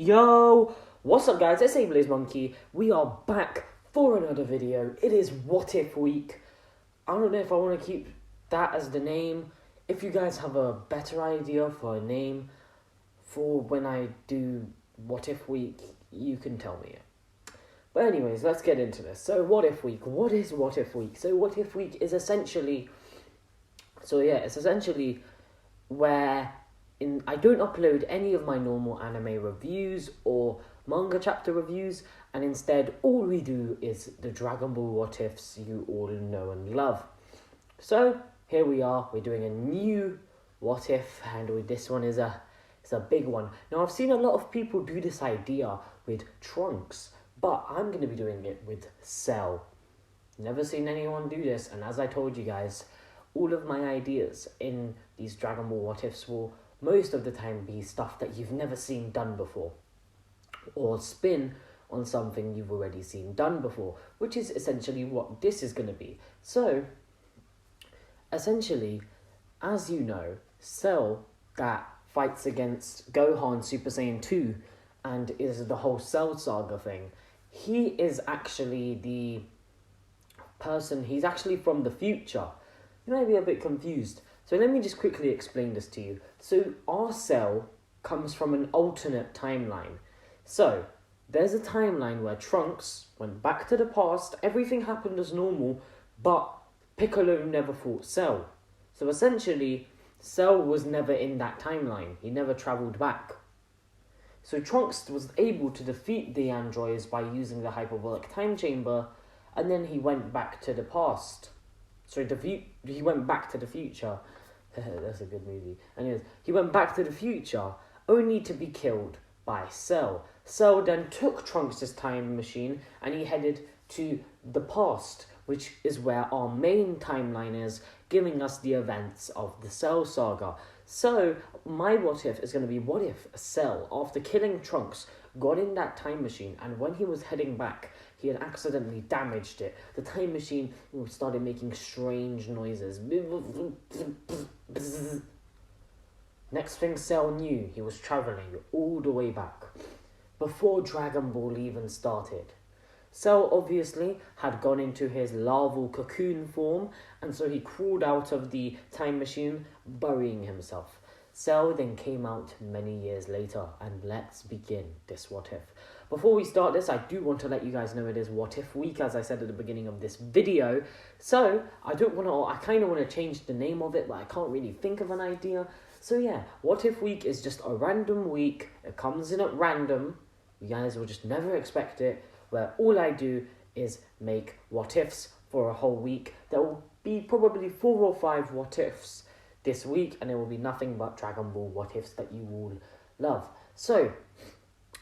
Yo, what's up guys, it's Ablaze Monkey. We are back for another video. It is What If Week. I don't know if I want to keep that as the name. If you guys have a better idea for a name for when I do What If Week, you can tell me. But anyways, let's get into this. So What If Week, what is What If Week? So What If Week is essentially, where I don't upload any of my normal anime reviews or manga chapter reviews, and instead all we do is the Dragon Ball What Ifs you all know and love. So here we are, we're doing a new What If, and this one is a big one. Now I've seen a lot of people do this idea with Trunks, but I'm going to be doing it with Cell. Never seen anyone do this, and as I told you guys, all of my ideas in these Dragon Ball What Ifs will most of the time be stuff that you've never seen done before, or spin on something you've already seen done before, which is essentially what this is going to be. So, essentially, as you know, Cell that fights against Gohan Super Saiyan 2 and is the whole Cell saga thing, he is actually the person, he's actually from the future. You may be a bit confused. So let me just quickly explain this to you. So our Cell comes from an alternate timeline. So there's a timeline where Trunks went back to the past, everything happened as normal, but Piccolo never fought Cell. So essentially, Cell was never in that timeline. He never travelled back. So Trunks was able to defeat the androids by using the hyperbolic time chamber, and then he went back to the past. So he went back to the future. That's a good movie. Anyways, he went back to the future only to be killed by Cell. Cell then took Trunks' time machine and he headed to the past, which is where our main timeline is, giving us the events of the Cell saga. So my what if is going to be, what if Cell, after killing Trunks, got in that time machine, and when he was heading back, he had accidentally damaged it. The time machine started making strange noises. Next thing Cell knew, he was travelling all the way back, before Dragon Ball even started. Cell obviously had gone into his larval cocoon form, and so he crawled out of the time machine, burying himself. Cell then came out many years later, and let's begin this What If. Before we start this, I do want to let you guys know it is What If Week, as I said at the beginning of this video. So, I kind of want to change the name of it, but I can't really think of an idea. So yeah, What If Week is just a random week. It comes in at random. You guys will just never expect it, where all I do is make What Ifs for a whole week. There will be probably 4 or 5 What Ifs this week, and there will be nothing but Dragon Ball What Ifs that you all love. So,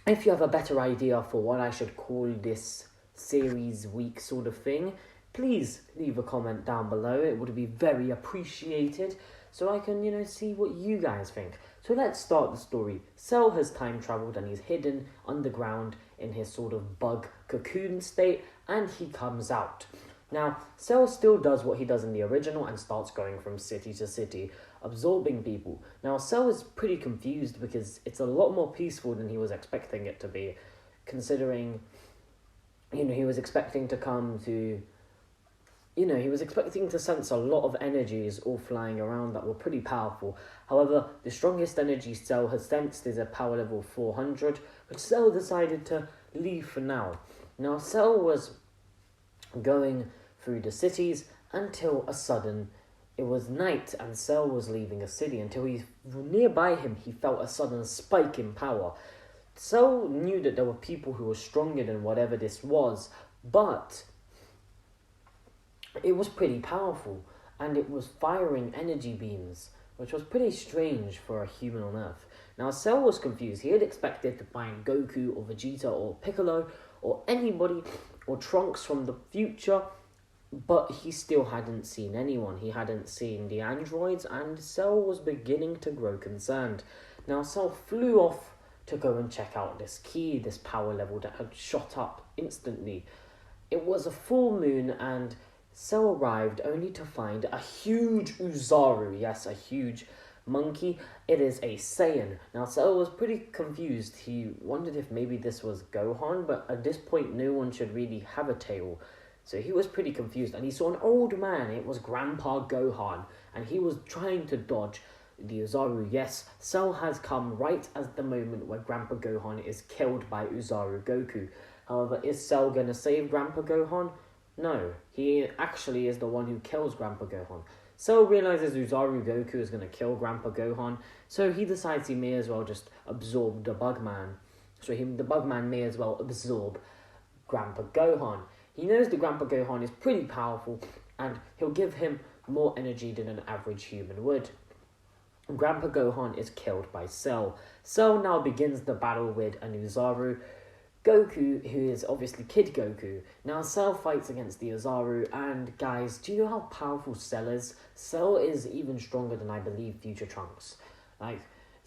if you have a better idea for what I should call this series week sort of thing, please leave a comment down below. It would be very appreciated, so I can, see what you guys think. So let's start the story. Cell has time travelled and he's hidden underground in his sort of bug cocoon state, and he comes out. Now, Cell still does what he does in the original and starts going from city to city, absorbing people. Now, Cell is pretty confused because it's a lot more peaceful than he was expecting it to be, considering, he was expecting to he was expecting to sense a lot of energies all flying around that were pretty powerful. However, the strongest energy Cell has sensed is a power level 400, but Cell decided to leave for now. Now, Cell was going through the cities until a sudden, it was night and Cell was leaving a city until nearby him he felt a sudden spike in power. Cell knew that there were people who were stronger than whatever this was, but it was pretty powerful, and it was firing energy beams, which was pretty strange for a human on Earth. Now, Cell was confused. He had expected to find Goku or Vegeta or Piccolo or anybody or Trunks from the future, but he still hadn't seen anyone. He hadn't seen the androids, and Cell was beginning to grow concerned. Now, Cell flew off to go and check out this key, this power level that had shot up instantly. It was a full moon, and Cell arrived only to find a huge Uzaru, yes, a huge monkey, it is a Saiyan. Now Cell was pretty confused. He wondered if maybe this was Gohan, but at this point no one should really have a tail. So he was pretty confused, and he saw an old man. It was Grandpa Gohan, and he was trying to dodge the Uzaru. Yes, Cell has come right at the moment where Grandpa Gohan is killed by Uzaru Goku. However, is Cell going to save Grandpa Gohan? No, he actually is the one who kills Grandpa Gohan. Cell realizes Uzaru Goku is going to kill Grandpa Gohan, so he decides he may as well just absorb the Bugman. So the Bugman may as well absorb Grandpa Gohan. He knows that Grandpa Gohan is pretty powerful, and he'll give him more energy than an average human would. Grandpa Gohan is killed by Cell. Cell now begins the battle with an Uzaru Goku, who is obviously Kid Goku. Now Cell fights against the Uzaru, and guys, do you know how powerful Cell is? Cell is even stronger than, I believe, Future Trunks. Like,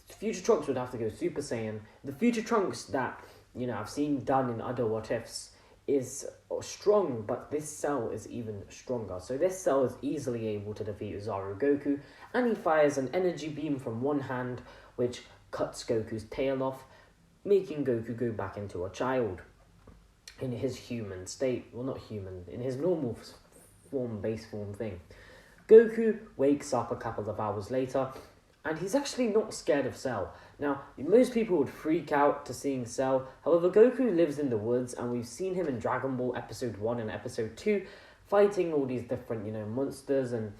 Future Trunks would have to go Super Saiyan. The Future Trunks that, I've seen done in other What Ifs is strong, but this Cell is even stronger. So this Cell is easily able to defeat Uzaru Goku, and he fires an energy beam from one hand, which cuts Goku's tail off, making Goku go back into a child in his human state. Well, not human, in his normal form, base form thing. Goku wakes up a couple of hours later, and he's actually not scared of Cell. Now, most people would freak out to seeing Cell. However, Goku lives in the woods, and we've seen him in Dragon Ball Episode 1 and Episode 2, fighting all these different, monsters, and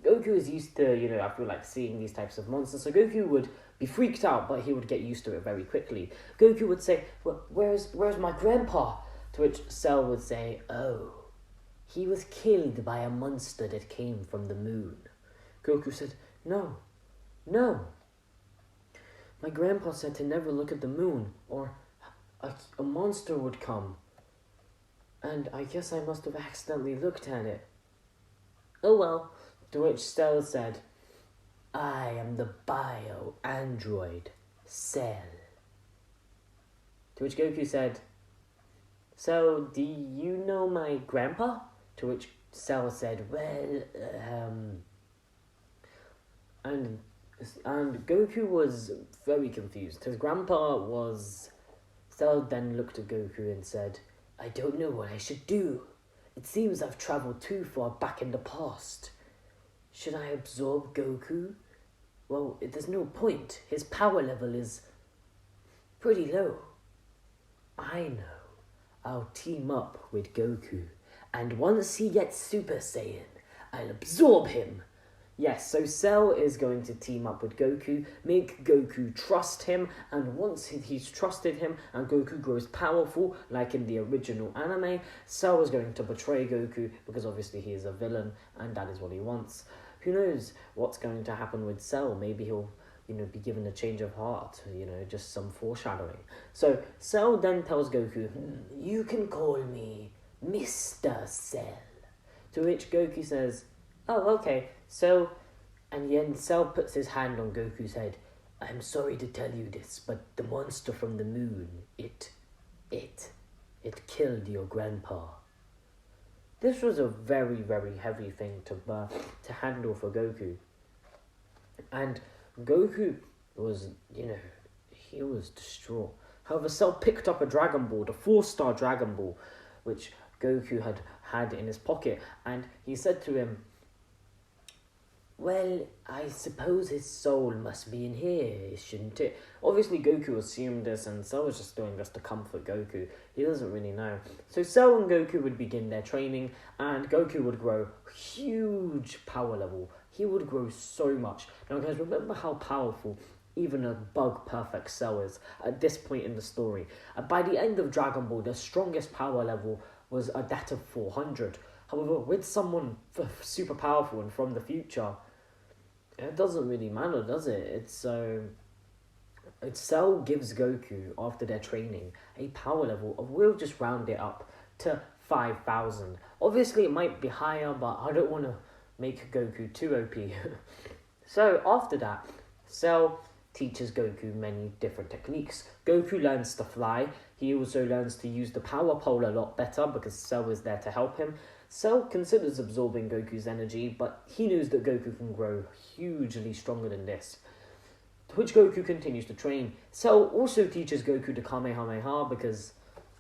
Goku is used to, I feel like seeing these types of monsters, so Goku would be freaked out, but he would get used to it very quickly. Goku would say, well, where's my grandpa? To which Cell would say, oh, he was killed by a monster that came from the moon. Goku said, no. My grandpa said to never look at the moon, or a monster would come. And I guess I must have accidentally looked at it. Oh well. To which Cell said, I am the bio-android Cell. To which Goku said, so, do you know my grandpa? To which Cell said, well, And Goku was very confused. His grandpa was... Cell then looked at Goku and said, I don't know what I should do. It seems I've travelled too far back in the past. Should I absorb Goku? Well, there's no point. His power level is pretty low. I know. I'll team up with Goku, and once he gets Super Saiyan, I'll absorb him. Yes, so Cell is going to team up with Goku, make Goku trust him, and once he's trusted him and Goku grows powerful, like in the original anime, Cell is going to betray Goku, because obviously he is a villain, and that is what he wants. Who knows what's going to happen with Cell? Maybe he'll, be given a change of heart, just some foreshadowing. So Cell then tells Goku, you can call me Mr. Cell. To which Goku says, oh, okay. So, and then Cell puts his hand on Goku's head. I'm sorry to tell you this, but the monster from the moon, it killed your grandpa. This was a very, very heavy thing to handle for Goku. And Goku was, he was distraught. However, Cell picked up a Dragon Ball, the 4-star Dragon Ball, which Goku had in his pocket, and he said to him, well, I suppose his soul must be in here, shouldn't it? Obviously, Goku assumed this, and Cell was just doing this to comfort Goku. He doesn't really know. So Cell and Goku would begin their training, and Goku would grow huge power level. He would grow so much. Now, guys, remember how powerful even a bug-perfect Cell is at this point in the story. By the end of Dragon Ball, the strongest power level was that of 400. However, with someone super powerful and from the future, it doesn't really matter, does it? Cell gives Goku, after their training, a power level of, we'll just round it up to 5,000. Obviously, it might be higher, but I don't want to make Goku too OP. So, after that, Cell teaches Goku many different techniques. Goku learns to fly. He also learns to use the power pole a lot better, because Cell is there to help him. Cell considers absorbing Goku's energy, but he knows that Goku can grow hugely stronger than this. To which Goku continues to train. Cell also teaches Goku the Kamehameha because,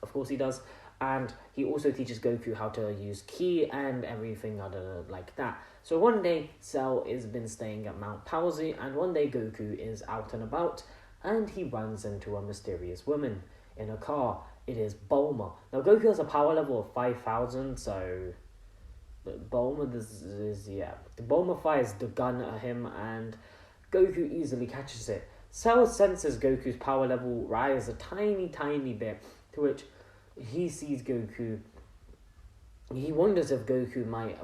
of course, he does. And he also teaches Goku how to use Ki and everything other like that. So one day, Cell has been staying at Mount Palsy, and one day Goku is out and about, and he runs into a mysterious woman in a car. It is Bulma. Now, Goku has a power level of 5,000, so Bulma Bulma fires the gun at him, and Goku easily catches it. Cell senses Goku's power level rise a tiny bit, to which he sees Goku. He wonders if Goku might,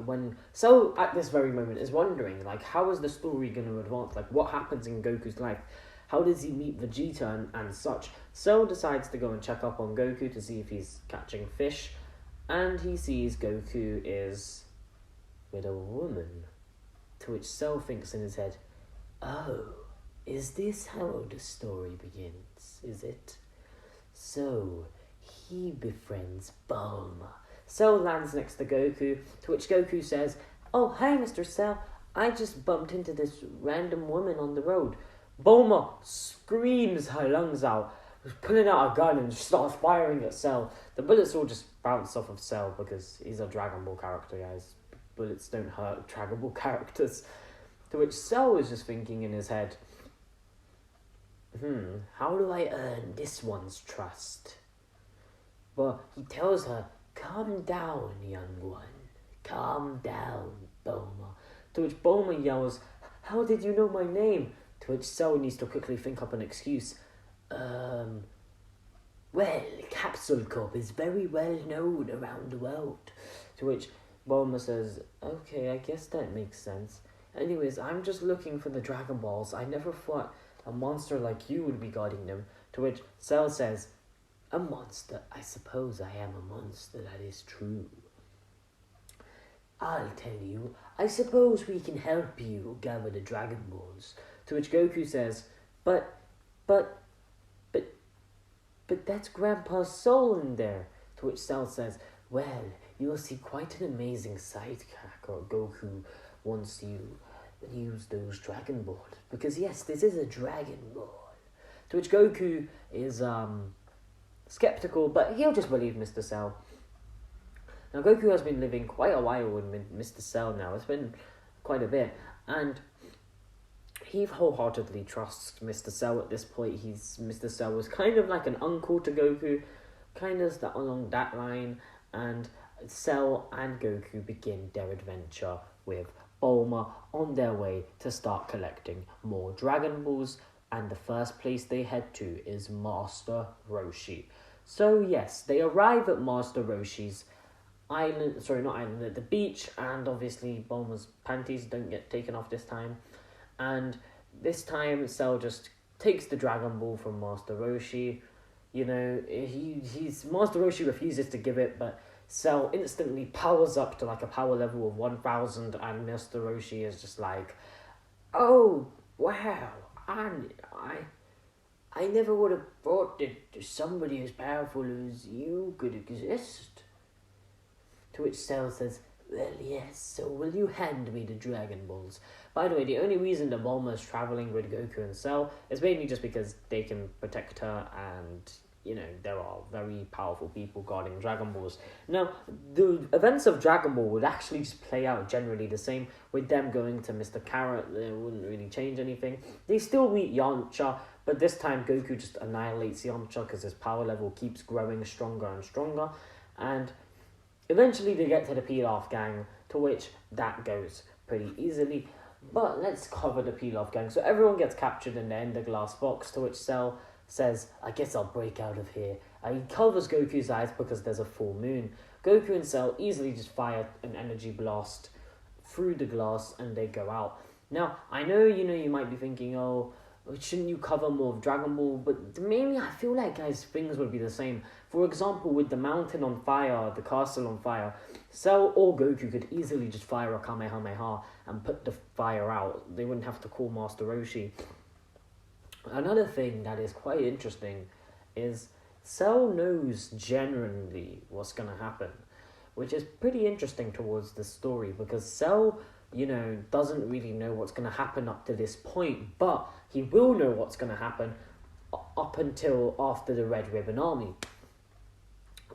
Cell at this very moment is wondering, like, how is the story going to advance? Like, what happens in Goku's life? How does he meet Vegeta and such? Cell decides to go and check up on Goku to see if he's catching fish, and he sees Goku is with a woman. To which Cell thinks in his head, oh, is this how the story begins, is it? So, he befriends Bulma. Cell lands next to Goku, to which Goku says, oh, hey, Mr. Cell, I just bumped into this random woman on the road. Bulma screams her lungs out, pulling out a gun and starts firing at Cell. The bullets all just bounce off of Cell because he's a Dragon Ball character, guys. Bullets don't hurt Dragon Ball characters. To which Cell is just thinking in his head, how do I earn this one's trust? But he tells her, calm down, young one. Calm down, Bulma. To which Bulma yells, how did you know my name? To which Cell needs to quickly think up an excuse. Well, Capsule Corp is very well known around the world. To which Bulma says, okay, I guess that makes sense. Anyways, I'm just looking for the Dragon Balls. I never thought a monster like you would be guarding them. To which Cell says, a monster? I suppose I am a monster, that is true. I'll tell you, I suppose we can help you gather the Dragon Balls. To which Goku says, but that's Grandpa's soul in there. To which Cell says, well, you will see quite an amazing sight, Kakarot. Goku wants you to use those Dragon Balls. Because yes, this is a Dragon Ball. To which Goku is skeptical, but he'll just believe Mr. Cell. Now, Goku has been living quite a while with Mr. Cell now. It's been quite a bit. And he wholeheartedly trusts Mr. Cell at this point. Mr. Cell was kind of like an uncle to Goku, kind of along that line. And Cell and Goku begin their adventure with Bulma on their way to start collecting more Dragon Balls. And the first place they head to is Master Roshi. So yes, they arrive at Master Roshi's at the beach, and obviously Bulma's panties don't get taken off this time. And this time Cell just takes the Dragon Ball from Master Roshi. You know, Master Roshi refuses to give it, but Cell instantly powers up to like a power level of 1,000, and Master Roshi is just like, oh, wow, I never would have thought that somebody as powerful as you could exist. To which Cell says, well, yes, so will you hand me the Dragon Balls? By the way, the only reason that Bulma is travelling with Goku and Cell is mainly just because they can protect her, and, you know, there are very powerful people guarding Dragon Balls. Now, the events of Dragon Ball would actually just play out generally the same, with them going to Mr. Carrot. They wouldn't really change anything. They still meet Yamcha, but this time Goku just annihilates Yamcha because his power level keeps growing stronger and stronger, and eventually they get to the Pilaf gang, to which that goes pretty easily. But let's cover the Pilaf gang. So everyone gets captured in the Ender Glass box, to which Cell says, I guess I'll break out of here. He covers Goku's eyes because there's a full moon. Goku and Cell easily just fire an energy blast through the glass, and they go out. Now, I know, you might be thinking, oh, shouldn't you cover more of Dragon Ball? But mainly I feel like, guys, things would be the same. For example, with the mountain on fire, the castle on fire, Cell or Goku could easily just fire a Kamehameha and put the fire out. They wouldn't have to call Master Roshi. Another thing that is quite interesting is Cell knows generally what's going to happen, which is pretty interesting towards the story, because Cell doesn't really know what's going to happen up to this point, but he will know what's going to happen up until after the Red Ribbon Army.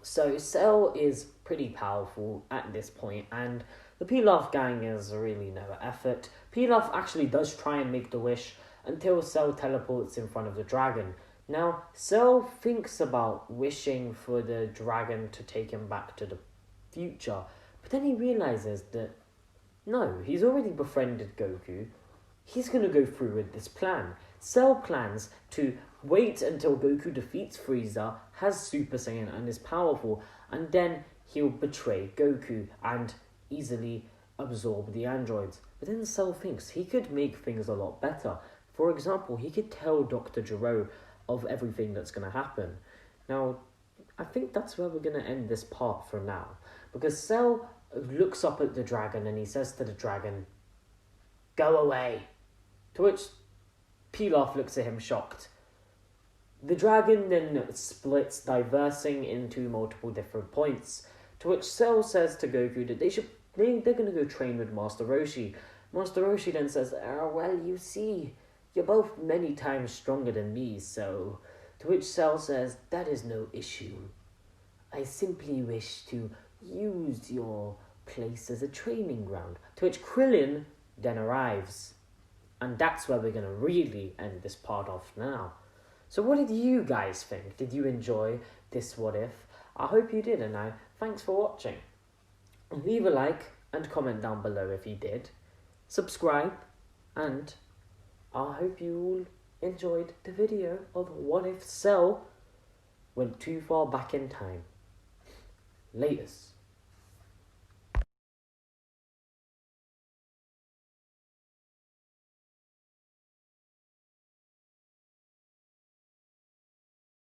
So Cell is pretty powerful at this point, and the Pilaf gang is really no effort. Pilaf actually does try and make the wish until Cell teleports in front of the dragon. Now, Cell thinks about wishing for the dragon to take him back to the future, but then he realizes that no, he's already befriended Goku. He's going to go through with this plan. Cell plans to wait until Goku defeats Frieza, has Super Saiyan and is powerful, and then he'll betray Goku and easily absorb the androids. But then Cell thinks he could make things a lot better. For example, he could tell Dr. Gero of everything that's going to happen. Now, I think that's where we're going to end this part for now, because Cell looks up at the dragon and he says to the dragon, "Go away." To which Pilaf looks at him shocked. The dragon then splits, diversing into multiple different points, to which Cell says to Goku that they're going to go train with Master Roshi. Master Roshi then says, "Well, you see, you're both many times stronger than me, so..." To which Cell says, "That is no issue. I simply wish to use your place as a training ground." To which Krillin then arrives. And that's where we're going to really end this part off now. So what did you guys think? Did you enjoy this What If? I hope you did, and thanks for watching. Leave a like and comment down below if you did. Subscribe, and I hope you all enjoyed the video of What If Cell went too far back in time. Latest.